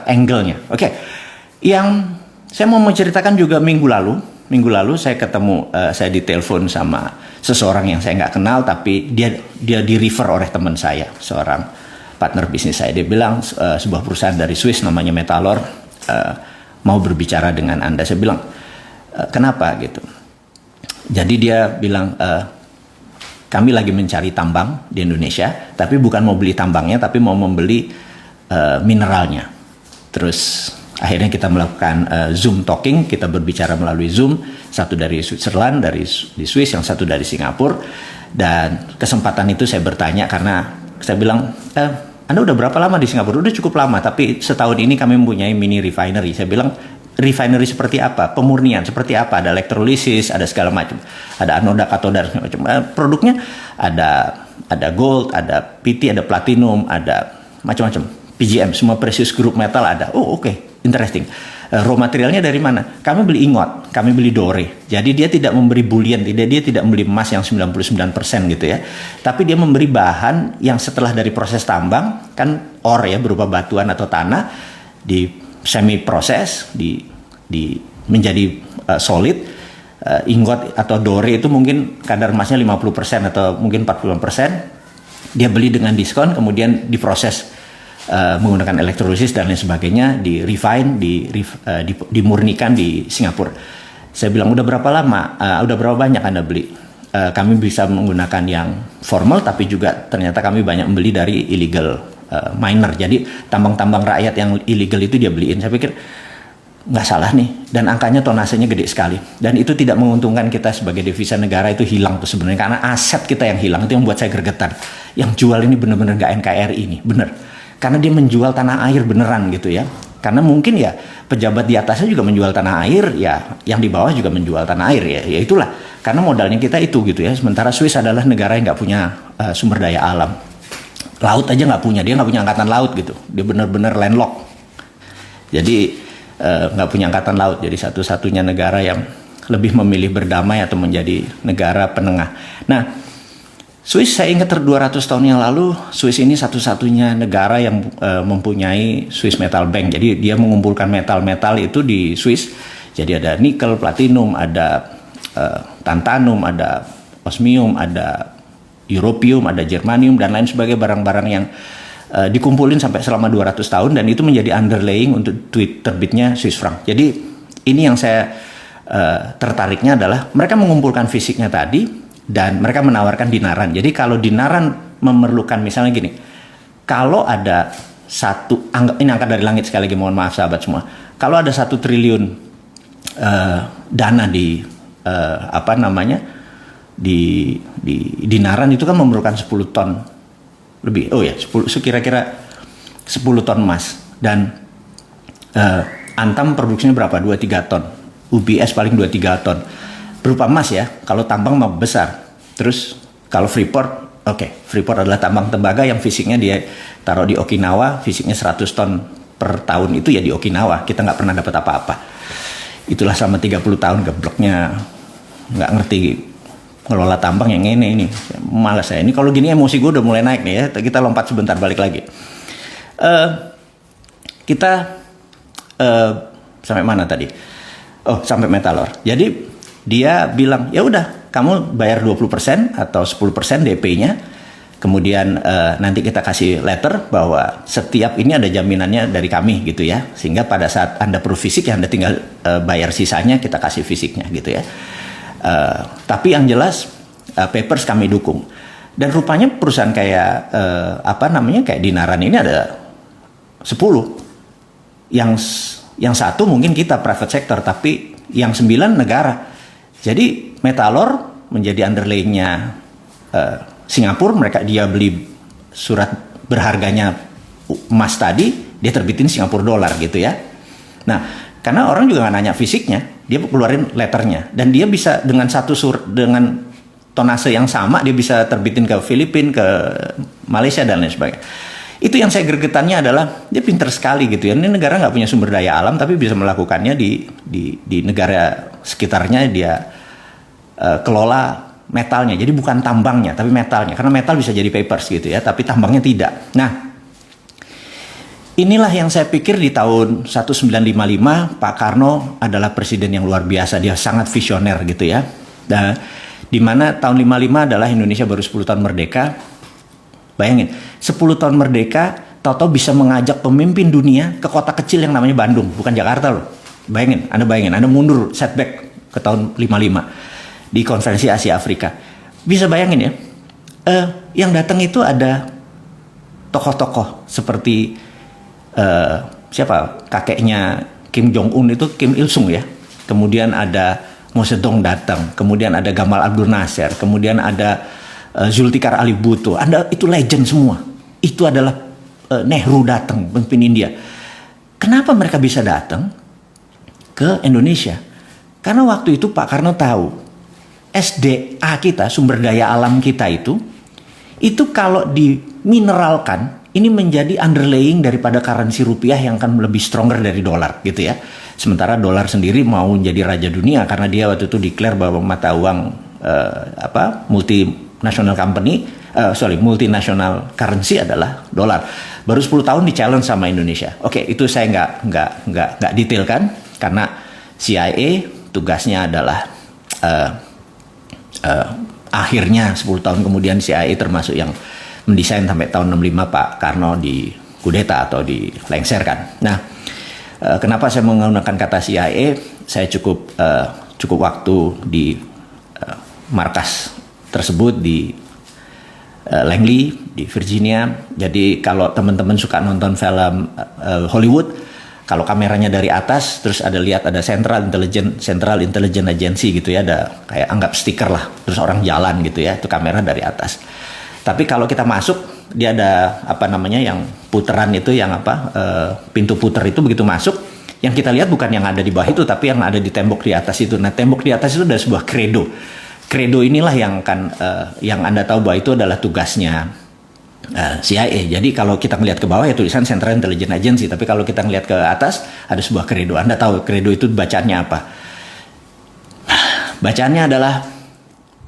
S1: angle-nya. Oke. Yang saya mau menceritakan juga minggu lalu saya ketemu, saya ditelepon sama seseorang yang saya nggak kenal, tapi dia di refer oleh teman saya, seorang partner bisnis saya. Dia bilang sebuah perusahaan dari Swiss namanya Metallor mau berbicara dengan Anda. Saya bilang kenapa gitu. Jadi dia bilang kami lagi mencari tambang di Indonesia, tapi bukan mau beli tambangnya, tapi mau membeli mineralnya. Terus akhirnya kita melakukan Zoom talking, kita berbicara melalui Zoom, satu dari Switzerland, di Swiss, yang satu dari Singapura. Dan kesempatan itu saya bertanya karena saya bilang, Anda udah berapa lama di Singapura? Udah cukup lama, tapi setahun ini kami mempunyai mini refinery. Saya bilang, refinery seperti apa? Pemurnian seperti apa? Ada elektrolisis, ada segala macam. Ada anoda, katoda, segala macam. Produknya ada gold, ada PT, ada platinum, ada macam-macam. PGM, semua precious group metal ada. Oh oke, interesting. Raw materialnya dari mana? Kami beli ingot, kami beli dore. Jadi dia tidak memberi bullion, dia tidak membeli emas yang 99% gitu ya. Tapi dia memberi bahan yang setelah dari proses tambang, kan ore ya, berupa batuan atau tanah, di semi proses, menjadi solid. Ingot atau dore itu mungkin kadar emasnya 50% atau mungkin 40%. Dia beli dengan diskon, kemudian diproses menggunakan elektrolisis dan lain sebagainya, di refine, dimurnikan di Singapura. Saya bilang, udah berapa lama, udah berapa banyak Anda beli? Kami bisa menggunakan yang formal, tapi juga ternyata kami banyak membeli dari illegal miner. Jadi tambang-tambang rakyat yang illegal itu dia beliin. Saya pikir nggak salah nih, dan angkanya tonasenya gede sekali. Dan itu tidak menguntungkan kita sebagai devisa negara, itu hilang tuh sebenarnya, karena aset kita yang hilang. Itu yang buat saya gregetan. Yang jual ini bener-bener nggak NKRI ini, bener. Karena dia menjual tanah air beneran gitu ya. Karena mungkin ya pejabat di atasnya juga menjual tanah air, ya yang di bawah juga menjual tanah air ya. Ya itulah, karena modalnya kita itu gitu ya. Sementara Swiss adalah negara yang nggak punya sumber daya alam. Laut aja nggak punya, dia nggak punya angkatan laut gitu. Dia bener-bener landlocked. Jadi nggak punya angkatan laut. Jadi satu-satunya negara yang lebih memilih berdamai atau menjadi negara penengah. Nah, Swiss, saya ingat 200 tahun yang lalu, Swiss ini satu-satunya negara yang mempunyai Swiss Metal Bank. Jadi dia mengumpulkan metal-metal itu di Swiss. Jadi ada nikel, platinum, ada tantanum, ada osmium, ada europium, ada germanium, dan lain sebagainya, barang-barang yang dikumpulin sampai selama 200 tahun, dan itu menjadi underlying untuk terbitnya Swiss franc. Jadi ini yang saya tertariknya adalah mereka mengumpulkan fisiknya tadi, dan mereka menawarkan dinaran. Jadi kalau dinaran memerlukan, misalnya gini, kalau ada ini angka dari langit sekali lagi, mohon maaf sahabat semua. Kalau ada 1 triliun dana di dinaran, itu kan memerlukan 10 ton lebih. Oh ya, kira-kira 10 ton emas. Dan Antam produksinya berapa? 2-3 ton. UBS paling 2-3 ton. Berupa emas ya, kalau tambang mah besar. Terus kalau Freeport, Freeport adalah tambang tembaga yang fisiknya dia taruh di Okinawa, fisiknya 100 ton per tahun, itu ya di Okinawa. Kita nggak pernah dapat apa-apa. Itulah selama 30 tahun gebloknya, nggak ngerti ngelola tambang yang ini. Malas saya. Ini kalau gini emosi gue udah mulai naik nih ya. Kita lompat sebentar, balik lagi. Kita sampai mana tadi? Oh, sampai Metallor. Jadi dia bilang, ya udah, kamu bayar 20% atau 10% DP-nya, kemudian nanti kita kasih letter bahwa setiap ini ada jaminannya dari kami gitu ya, sehingga pada saat Anda perlu fisik ya Anda tinggal bayar sisanya, kita kasih fisiknya gitu ya. Tapi yang jelas papers kami dukung. Dan rupanya perusahaan kayak kayak Dinaran ini ada 10. Yang satu mungkin kita private sector, tapi yang 9 negara. Jadi Metallor menjadi underlaying-nya Singapura dia beli surat berharganya emas tadi, dia terbitin Singapura dolar gitu ya. Nah, karena orang juga nggak nanya fisiknya, dia keluarin letternya, dan dia bisa dengan satu dengan tonase yang sama dia bisa terbitin ke Filipina, ke Malaysia dan lain sebagainya. Itu yang saya gregetannya adalah dia pinter sekali gitu ya. Ini negara nggak punya sumber daya alam tapi bisa melakukannya di negara sekitarnya. Dia kelola metalnya, jadi bukan tambangnya tapi metalnya, karena metal bisa jadi papers gitu ya, tapi tambangnya tidak. Nah, inilah yang saya pikir di tahun 1955 Pak Karno adalah presiden yang luar biasa. Dia sangat visioner gitu ya. Nah, di mana tahun 55 adalah Indonesia baru 10 tahun merdeka. Bayangin, 10 tahun merdeka, tahu-tahu bisa mengajak pemimpin dunia ke kota kecil yang namanya Bandung, bukan Jakarta loh. Bayangin, Anda mundur, setback ke tahun 55 di konferensi Asia Afrika. Bisa bayangin ya, yang datang itu ada tokoh-tokoh seperti siapa, kakeknya Kim Jong Un itu Kim Il Sung ya. Kemudian ada Mao Zedong datang, kemudian ada Gamal Abdul Nasser, kemudian ada Zulfikar Ali Bhutto. Itu legend semua. Itu adalah Nehru datang, pemimpin India. Kenapa mereka bisa datang ke Indonesia? Karena waktu itu Pak Karno tahu SDA kita, sumber daya alam kita itu kalau dimineralkan, ini menjadi underlying daripada currency rupiah yang akan lebih stronger dari dolar gitu ya. Sementara dolar sendiri mau jadi raja dunia karena dia waktu itu declare bahwa mata uang multinational currency adalah dolar. Baru 10 tahun di challenge sama Indonesia. Oke, itu saya nggak detailkan karena CIA tugasnya adalah akhirnya 10 tahun kemudian CIA termasuk yang mendesain sampai tahun 65 Pak Karno di kudeta atau dilengsarkan. Nah, kenapa saya menggunakan kata CIA? Saya cukup waktu di markas tersebut di Langley di Virginia. Jadi kalau teman-teman suka nonton film Hollywood, kalau kameranya dari atas terus ada Central Intelligence Agency gitu ya, ada kayak anggap stiker lah, terus orang jalan gitu ya, itu kamera dari atas. Tapi kalau kita masuk, dia ada yang puteran itu, pintu puter itu begitu masuk, yang kita lihat bukan yang ada di bawah itu, tapi yang ada di tembok di atas itu. Nah, tembok di atas itu ada sebuah kredo. Kredo inilah yang yang Anda tahu bahwa itu adalah tugasnya CIA. Jadi kalau kita melihat ke bawah ya tulisan Central Intelligence Agency, tapi kalau kita melihat ke atas ada sebuah kredo. Anda tahu kredo itu bacaannya apa? Bacaannya adalah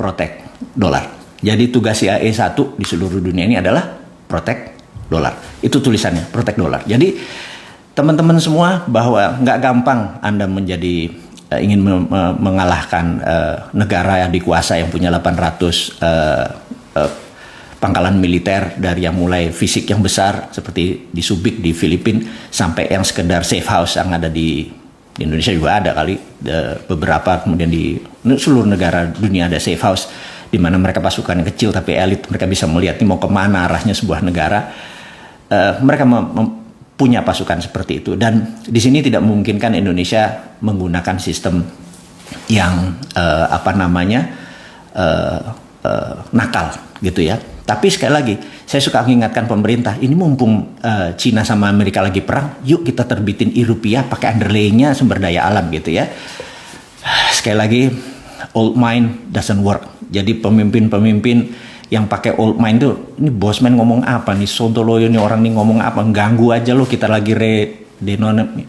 S1: protect dolar. Jadi tugas CIA 1 di seluruh dunia ini adalah protect dolar. Itu tulisannya, protect dolar. Jadi teman-teman semua bahwa nggak gampang Anda menjadi ingin mengalahkan negara yang dikuasai yang punya 800 pangkalan militer, dari yang mulai fisik yang besar seperti di Subic di Filipina sampai yang sekedar safe house yang ada di Indonesia juga ada kali beberapa, kemudian di seluruh negara dunia ada safe house di mana mereka pasukan kecil tapi elit, mereka bisa melihat ini mau kemana arahnya sebuah negara. Mereka punya pasukan seperti itu, dan di sini tidak memungkinkan Indonesia menggunakan sistem yang nakal gitu ya. Tapi sekali lagi saya suka mengingatkan pemerintah, ini mumpung Cina sama Amerika lagi perang, yuk kita terbitin rupiah pakai underlayingnya sumber daya alam gitu ya. Sekali lagi, old mind doesn't work. Jadi pemimpin-pemimpin yang pakai old mind tuh, ini bosman ngomong apa nih, Sontoloyo nih orang nih ngomong apa, ganggu aja lo, kita lagi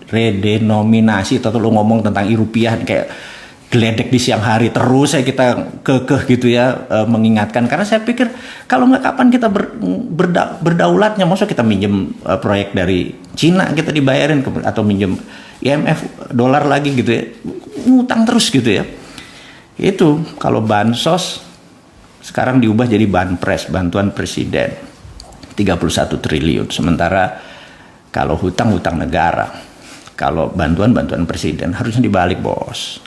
S1: redenominasi atau lo ngomong tentang rupiah kayak geledek di siang hari terus saya kita kekeh gitu ya, mengingatkan, karena saya pikir kalau nggak kapan kita berdaulatnya. Maksudnya kita minjem proyek dari Cina kita dibayarin atau minjem IMF dolar lagi gitu ya, ngutang terus gitu ya. Itu kalau bansos sekarang diubah jadi banpres, bantuan presiden 31 triliun, sementara kalau hutang negara, kalau bantuan presiden harusnya dibalik bos.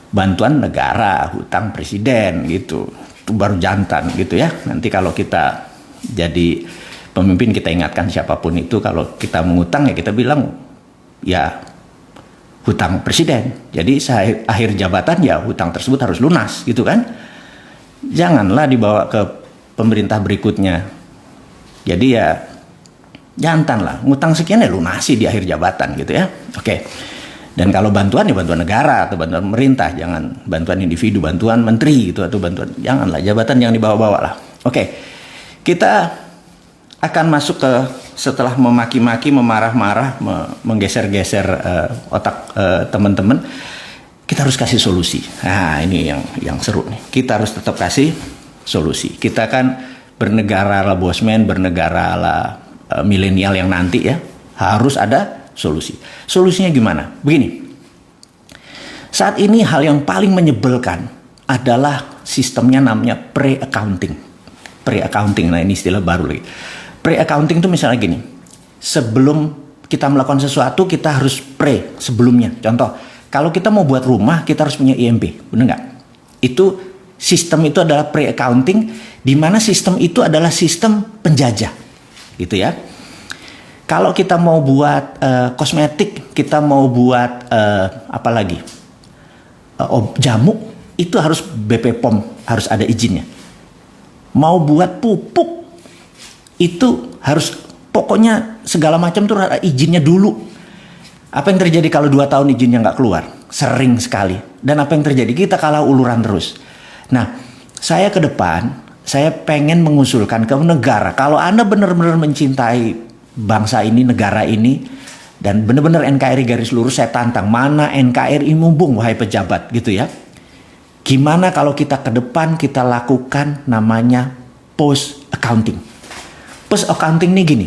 S1: Bantuan negara, hutang presiden gitu. Itu baru jantan gitu ya. Nanti kalau kita jadi pemimpin kita ingatkan siapapun itu, kalau kita mengutang ya kita bilang ya hutang presiden. Jadi akhir jabatan ya hutang tersebut harus lunas gitu kan. Janganlah dibawa ke pemerintah berikutnya. Jadi ya jantan lah, ngutang sekian ya lunasi di akhir jabatan gitu ya. Oke. Dan kalau bantuan ya bantuan negara atau bantuan pemerintah, jangan bantuan individu, bantuan menteri gitu atau bantuan, janganlah, jabatan jangan dibawa-bawa lah. Oke. Kita akan masuk ke setelah memaki-maki, memarah-marah, menggeser-geser otak teman-teman, kita harus kasih solusi. Nah, ini yang seru nih. Kita harus tetap kasih solusi. Kita kan bernegara ala bosman, bernegara ala milenial yang nanti ya, harus ada solusi. Solusinya gimana? Begini. Saat ini hal yang paling menyebalkan adalah sistemnya namanya pre-accounting. Pre-accounting, nah ini istilah baru lagi. Pre-accounting itu misalnya gini. Sebelum kita melakukan sesuatu, kita harus sebelumnya. Contoh, kalau kita mau buat rumah, kita harus punya IMB, benar nggak? Itu sistem itu adalah pre-accounting, di mana sistem itu adalah sistem penjajah, gitu ya. Kalau kita mau buat kosmetik, kita mau buat apa lagi? Jamu, itu harus BP POM, harus ada izinnya. Mau buat pupuk, itu harus pokoknya segala macam tuh ada izinnya dulu. Apa yang terjadi kalau 2 tahun izinnya nggak keluar? Sering sekali. Dan apa yang terjadi? Kita kalah uluran terus. Nah, saya ke depan, saya pengen mengusulkan ke negara, kalau Anda benar-benar mencintai bangsa ini, negara ini, dan benar-benar NKRI garis lurus, saya tantang, mana NKRI mumpung, wahai pejabat, gitu ya. Gimana kalau kita ke depan, kita lakukan namanya post accounting. Post accounting ini gini,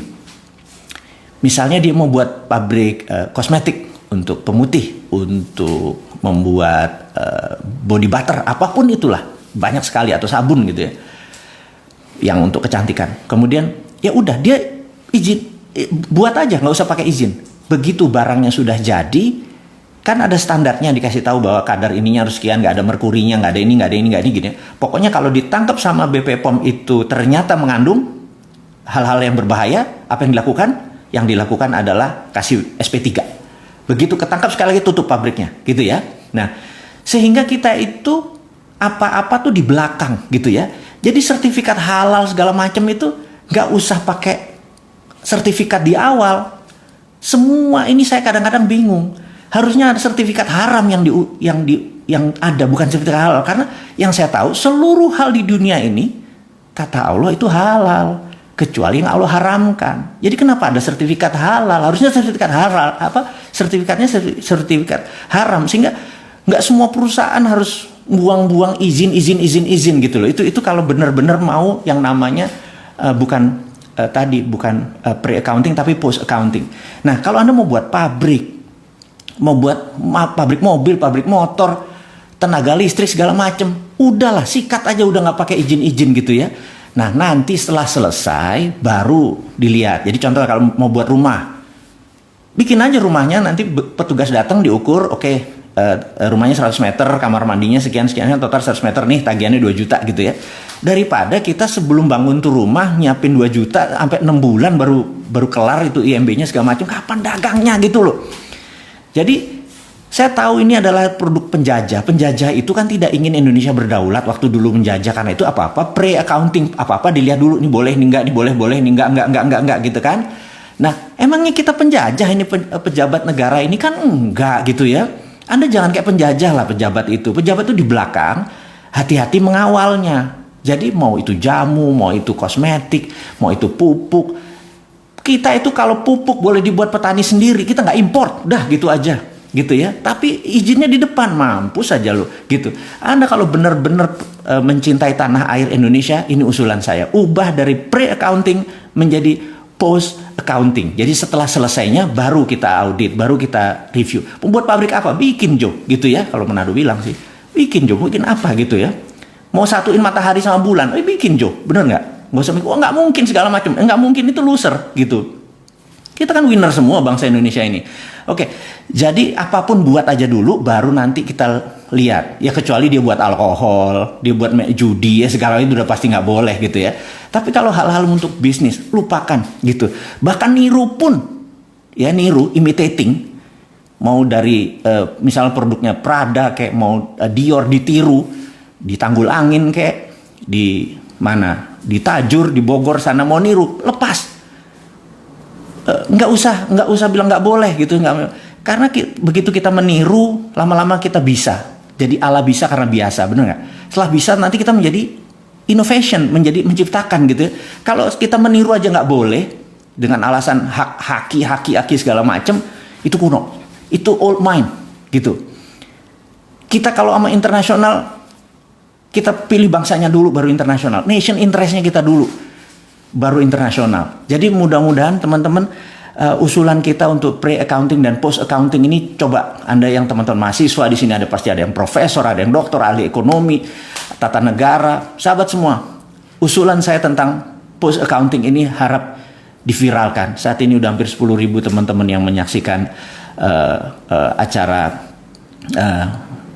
S1: misalnya dia mau buat pabrik kosmetik untuk pemutih, untuk membuat body butter, apapun itulah, banyak sekali, atau sabun gitu ya, yang untuk kecantikan. Kemudian ya udah dia izin, buat aja, nggak usah pakai izin. Begitu barangnya sudah jadi, kan ada standarnya, dikasih tahu bahwa kadar ininya harus sekian, nggak ada merkurinya, nggak ada ini, nggak ada ini, nggak ada ini, gini. Pokoknya kalau ditangkap sama BP POM itu ternyata mengandung hal-hal yang berbahaya, apa yang dilakukan? Yang dilakukan adalah kasih SP3. Begitu ketangkap, sekali lagi tutup pabriknya, gitu ya. Nah, sehingga kita itu apa-apa tuh di belakang, gitu ya. Jadi sertifikat halal segala macam itu nggak usah pakai sertifikat di awal. Semua ini saya kadang-kadang bingung. Harusnya ada sertifikat haram yang ada, bukan sertifikat halal. Karena yang saya tahu, seluruh hal di dunia ini kata Allah itu halal, kecuali yang Allah haramkan. Jadi kenapa ada sertifikat halal? Harusnya sertifikat halal, sertifikatnya sertifikat haram, sehingga nggak semua perusahaan harus buang-buang izin gitu loh. Itu kalau benar-benar mau yang namanya bukan pre-accounting tapi post-accounting. Nah, kalau Anda mau buat pabrik, mau buat pabrik mobil, pabrik motor, tenaga listrik segala macam, udahlah sikat aja, udah nggak pakai izin gitu ya. Nah, nanti setelah selesai baru dilihat. Jadi contoh kalau mau buat rumah, bikin aja rumahnya, nanti petugas datang diukur, oke, rumahnya 100 meter, kamar mandinya sekian, total 100 meter nih, tagihannya 2 juta gitu ya. Daripada kita sebelum bangun tuh rumah nyiapin 2 juta sampai 6 bulan baru kelar itu IMB-nya segala macam, kapan dagangnya gitu loh. Jadi saya tahu ini adalah produk penjajah. Penjajah itu kan tidak ingin Indonesia berdaulat waktu dulu menjajah, karena itu apa-apa pre-accounting, apa-apa dilihat dulu, ini boleh, ini enggak, ini boleh, ini enggak gitu kan. Nah, emangnya kita penjajah ini, pejabat negara ini kan enggak gitu ya. Anda jangan kayak penjajah lah pejabat itu. Pejabat itu di belakang, hati-hati mengawalnya. Jadi mau itu jamu, mau itu kosmetik, mau itu pupuk. Kita itu kalau pupuk boleh dibuat petani sendiri, kita nggak import, dah gitu aja, gitu ya. Tapi izinnya di depan, mampus aja lo, gitu. Anda kalau benar-benar mencintai tanah air Indonesia, ini usulan saya, ubah dari pre-accounting menjadi post-accounting. Jadi setelah selesainya baru kita audit, baru kita review. Pembuat pabrik apa? Bikin Jo, gitu ya. Kalau Manado bilang sih, bikin Jo, bikin apa gitu ya. Mau satuin matahari sama bulan, bikin Jo, bener nggak? Nggak usah mikir, nggak mungkin segala macam, nggak mungkin, itu loser gitu. Kita kan winner semua bangsa Indonesia ini. Oke, jadi apapun buat aja dulu, baru nanti kita lihat. Ya kecuali dia buat alkohol, dia buat judi, ya segala itu udah pasti nggak boleh gitu ya. Tapi kalau hal-hal untuk bisnis, lupakan gitu. Bahkan niru pun, ya niru, imitating, mau dari misalnya produknya Prada kayak mau Dior ditiru, di Tanggul Angin kayak di mana di Tajur, di Bogor sana mau niru, lepas. Nggak usah bilang nggak boleh gitu, karena begitu kita meniru, lama-lama kita bisa. Jadi Allah bisa karena biasa, benar nggak? Setelah bisa nanti kita menjadi innovation, menjadi menciptakan gitu. Kalau kita meniru aja nggak boleh dengan alasan haki segala macam, itu kuno, itu old mind gitu. Kita kalau sama internasional, kita pilih bangsanya dulu baru internasional, nation interestnya kita dulu baru internasional. Jadi mudah-mudahan teman-teman, usulan kita untuk pre-accounting dan post-accounting ini, coba Anda yang teman-teman mahasiswa di sini, ada pasti ada yang profesor, ada yang doktor, ahli ekonomi, tata negara, sahabat semua. Usulan saya tentang post-accounting ini harap diviralkan. Saat ini udah hampir 10.000 teman-teman yang menyaksikan acara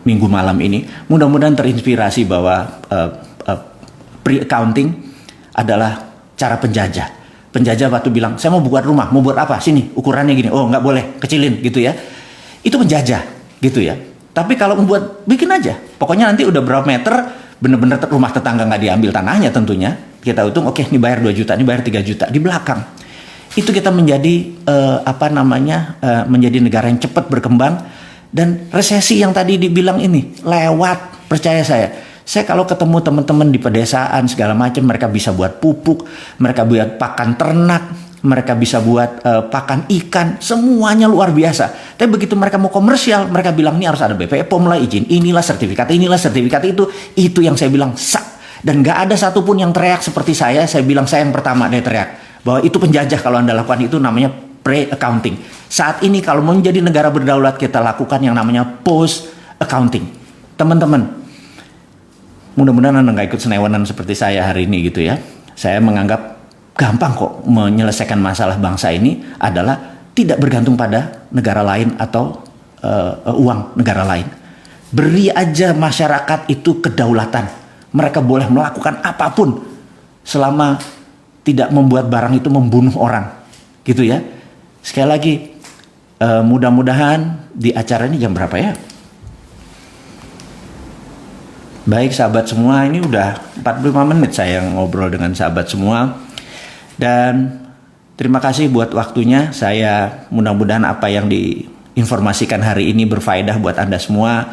S1: minggu malam ini. Mudah-mudahan terinspirasi bahwa pre-accounting adalah cara penjajah. Penjajah waktu bilang, saya mau buat rumah, mau buat apa? Sini, ukurannya gini. Oh, nggak boleh, kecilin gitu ya. Itu penjajah gitu ya. Tapi kalau membuat, bikin aja. Pokoknya nanti udah berapa meter, bener-bener rumah tetangga nggak diambil tanahnya tentunya. Kita hitung, oke, ini bayar 2 juta, ini bayar 3 juta. Di belakang. Itu kita menjadi, menjadi negara yang cepat berkembang. Dan resesi yang tadi dibilang ini, lewat, percaya saya. Saya kalau ketemu teman-teman di pedesaan segala macam, mereka bisa buat pupuk, mereka buat pakan ternak, mereka bisa buat pakan ikan, semuanya luar biasa. Tapi begitu mereka mau komersial, mereka bilang ini harus ada BPOM lah, izin inilah, sertifikat itu yang saya bilang sak. Dan nggak ada satupun yang teriak seperti saya bilang saya yang pertama dia teriak bahwa itu penjajah kalau Anda lakukan, itu namanya pre-accounting. Saat ini kalau mau menjadi negara berdaulat, kita lakukan yang namanya post-accounting. Teman-teman, mudah-mudahan Anda nggak ikut senewenan seperti saya hari ini gitu ya. Saya menganggap gampang kok menyelesaikan masalah bangsa ini adalah tidak bergantung pada negara lain atau uang negara lain. Beri aja masyarakat itu kedaulatan. Mereka boleh melakukan apapun selama tidak membuat barang itu membunuh orang gitu ya. Sekali lagi, mudah-mudahan di acara ini jam berapa ya? Baik sahabat semua, ini udah 45 menit saya ngobrol dengan sahabat semua. Dan terima kasih buat waktunya. Saya mudah-mudahan apa yang diinformasikan hari ini berfaedah buat Anda semua.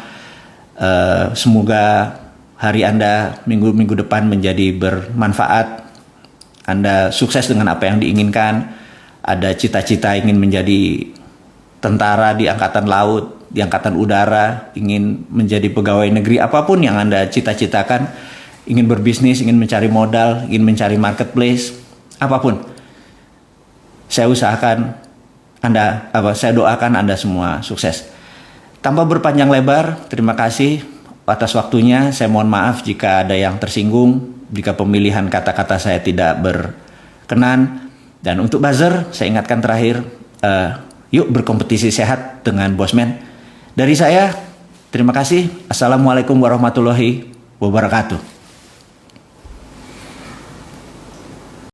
S1: Semoga hari Anda minggu depan menjadi bermanfaat. Anda sukses dengan apa yang diinginkan. Ada cita-cita ingin menjadi tentara di angkatan laut, di angkatan udara, ingin menjadi pegawai negeri, apapun yang Anda cita-citakan, ingin berbisnis, ingin mencari modal, ingin mencari marketplace, apapun. Saya doakan Anda semua sukses. Tanpa berpanjang lebar, terima kasih atas waktunya. Saya mohon maaf jika ada yang tersinggung, jika pemilihan kata-kata saya tidak berkenan. Dan untuk buzzer, saya ingatkan terakhir, yuk berkompetisi sehat dengan Bosman. Dari saya, terima kasih. Assalamualaikum warahmatullahi wabarakatuh.